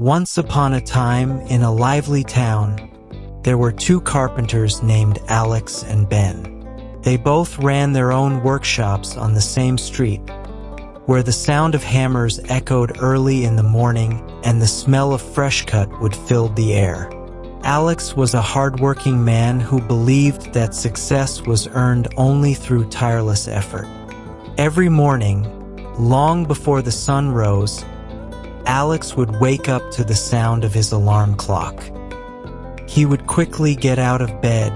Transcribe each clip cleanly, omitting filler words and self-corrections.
Once upon a time, in a lively town, there were two carpenters named Alex and Ben. They both ran their own workshops on the same street, where the sound of hammers echoed early in the morning and the smell of fresh cut wood filled the air. Alex was a hard-working man who believed that success was earned only through tireless effort. Every morning, long before the sun rose, Alex would wake up to the sound of his alarm clock. He would quickly get out of bed,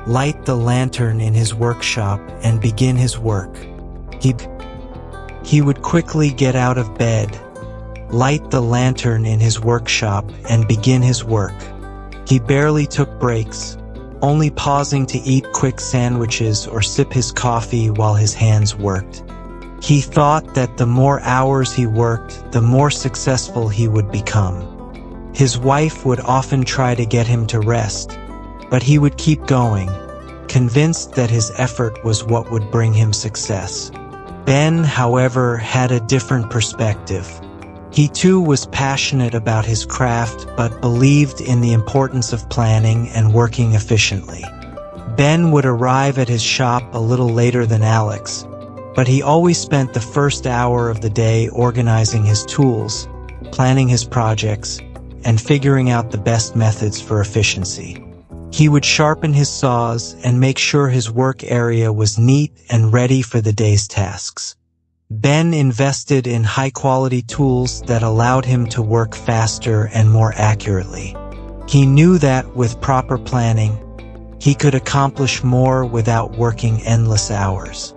light the lantern in his workshop, and begin his work. He would quickly get out of bed, light the lantern in his workshop, and begin his work. He barely took breaks, only pausing to eat quick sandwiches or sip his coffee while his hands worked. He thought that the more hours he worked, the more successful he would become. His wife would often try to get him to rest, but he would keep going, convinced that his effort was what would bring him success. Ben, however, had a different perspective. He too was passionate about his craft, but believed in the importance of planning and working efficiently. Ben would arrive at his shop a little later than Alex, but he always spent the first hour of the day organizing his tools, planning his projects, and figuring out the best methods for efficiency. He would sharpen his saws and make sure his work area was neat and ready for the day's tasks. Ben invested in high-quality tools that allowed him to work faster and more accurately. He knew that with proper planning, he could accomplish more without working endless hours.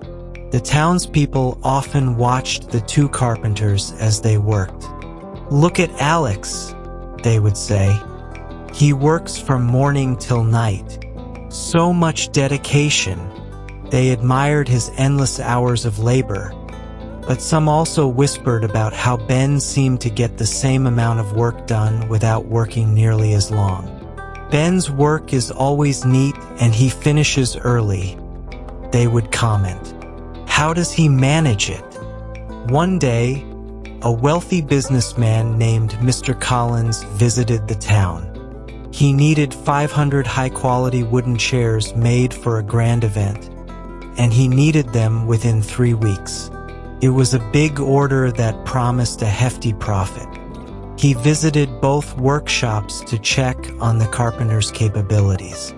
The townspeople often watched the two carpenters as they worked. "Look at Alex," they would say. "He works from morning till night. So much dedication." They admired his endless hours of labor, but some also whispered about how Ben seemed to get the same amount of work done without working nearly as long. "Ben's work is always neat and he finishes early," they would comment. "How does he manage it?" One day, a wealthy businessman named Mr. Collins visited the town. He needed 500 high-quality wooden chairs made for a grand event, and he needed them within 3 weeks. It was a big order that promised a hefty profit. He visited both workshops to check on the carpenter's capabilities.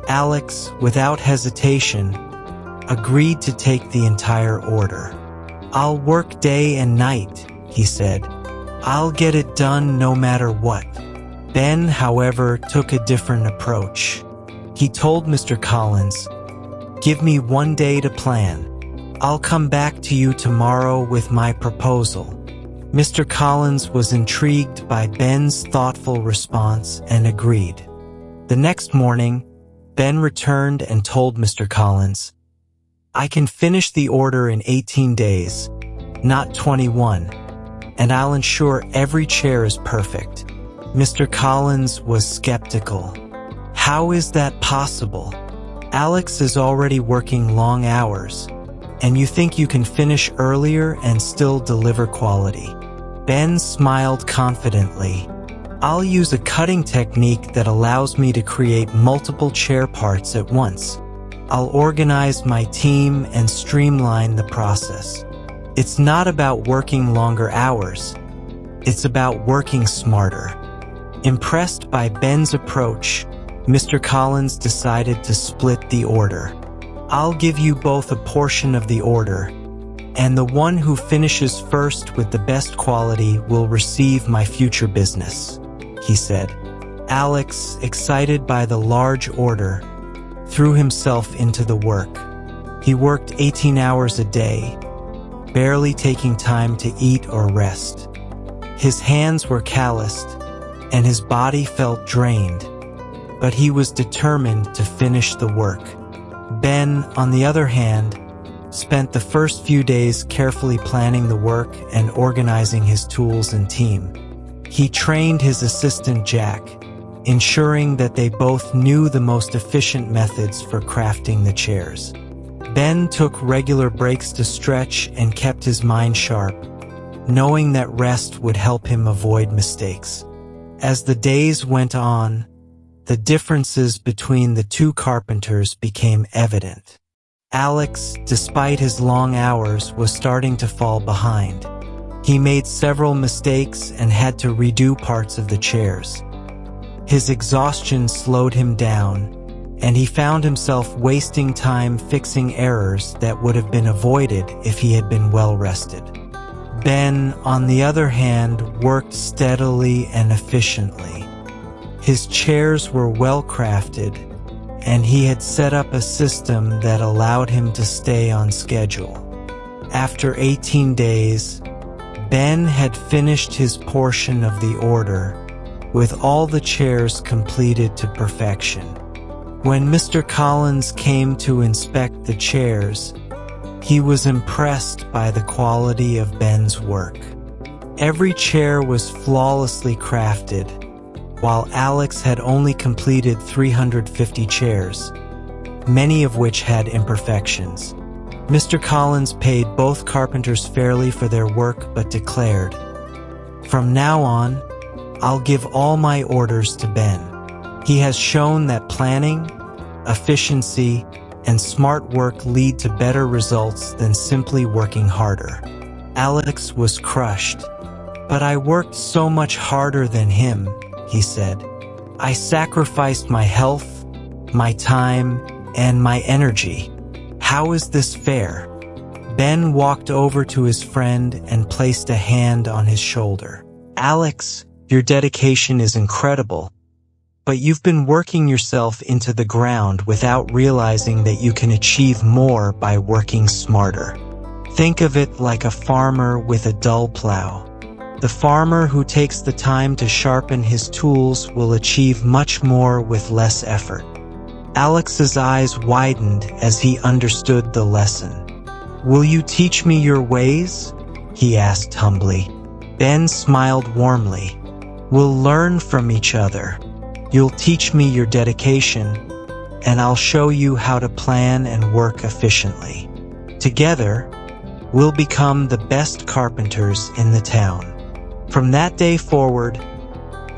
Alex, without hesitation, agreed to take the entire order. "I'll work day and night," he said. "I'll get it done no matter what." Ben, however, took a different approach. He told Mr. Collins, "Give me 1 day to plan. I'll come back to you tomorrow with my proposal." Mr. Collins was intrigued by Ben's thoughtful response and agreed. The next morning, Ben returned and told Mr. Collins, "I can finish the order in 18 days, not 21, and I'll ensure every chair is perfect." Mr. Collins was skeptical. "How is that possible? Alex is already working long hours, and you think you can finish earlier and still deliver quality?" Ben smiled confidently. "I'll use a cutting technique that allows me to create multiple chair parts at once. I'll organize my team and streamline the process. It's not about working longer hours. It's about working smarter." Impressed by Ben's approach, Mr. Collins decided to split the order. "I'll give you both a portion of the order, and the one who finishes first with the best quality will receive my future business," he said. Alex, excited by the large order, threw himself into the work. He worked 18 hours a day, barely taking time to eat or rest. His hands were calloused, and his body felt drained, but he was determined to finish the work. Ben, on the other hand, spent the first few days carefully planning the work and organizing his tools and team. He trained his assistant Jack, ensuring that they both knew the most efficient methods for crafting the chairs. Ben took regular breaks to stretch and kept his mind sharp, knowing that rest would help him avoid mistakes. As the days went on, the differences between the two carpenters became evident. Alex, despite his long hours, was starting to fall behind. He made several mistakes and had to redo parts of the chairs. His exhaustion slowed him down, and he found himself wasting time fixing errors that would have been avoided if he had been well rested. Ben, on the other hand, worked steadily and efficiently. His chairs were well crafted, and he had set up a system that allowed him to stay on schedule. After 18 days, Ben had finished his portion of the order, with all the chairs completed to perfection. When Mr. Collins came to inspect the chairs, he was impressed by the quality of Ben's work. Every chair was flawlessly crafted, while Alex had only completed 350 chairs, many of which had imperfections. Mr. Collins paid both carpenters fairly for their work but declared, "From now on, I'll give all my orders to Ben. He has shown that planning, efficiency, and smart work lead to better results than simply working harder." Alex was crushed. "But I worked so much harder than him," he said. "I sacrificed my health, my time, and my energy. How is this fair?" Ben walked over to his friend and placed a hand on his shoulder. "Alex, your dedication is incredible, but you've been working yourself into the ground without realizing that you can achieve more by working smarter. Think of it like a farmer with a dull plow. The farmer who takes the time to sharpen his tools will achieve much more with less effort." Alex's eyes widened as he understood the lesson. "Will you teach me your ways?" he asked humbly. Ben smiled warmly. "We'll learn from each other. You'll teach me your dedication, and I'll show you how to plan and work efficiently. Together, we'll become the best carpenters in the town." From that day forward,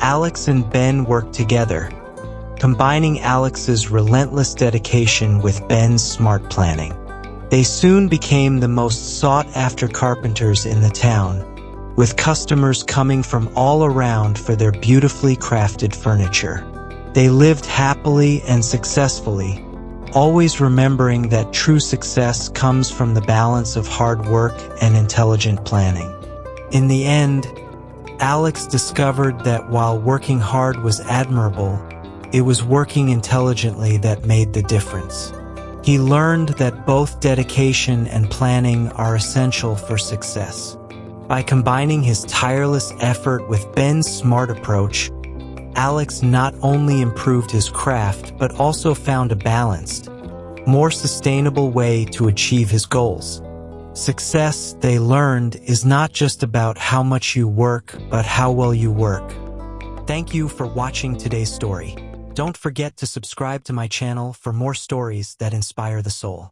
Alex and Ben worked together, combining Alex's relentless dedication with Ben's smart planning. They soon became the most sought-after carpenters in the town, with customers coming from all around for their beautifully crafted furniture. They lived happily and successfully, always remembering that true success comes from the balance of hard work and intelligent planning. In the end, Alex discovered that while working hard was admirable, it was working intelligently that made the difference. He learned that both dedication and planning are essential for success. By combining his tireless effort with Ben's smart approach, Alex not only improved his craft but also found a balanced, more sustainable way to achieve his goals. Success, they learned, is not just about how much you work, but how well you work. Thank you for watching today's story. Don't forget to subscribe to my channel for more stories that inspire the soul.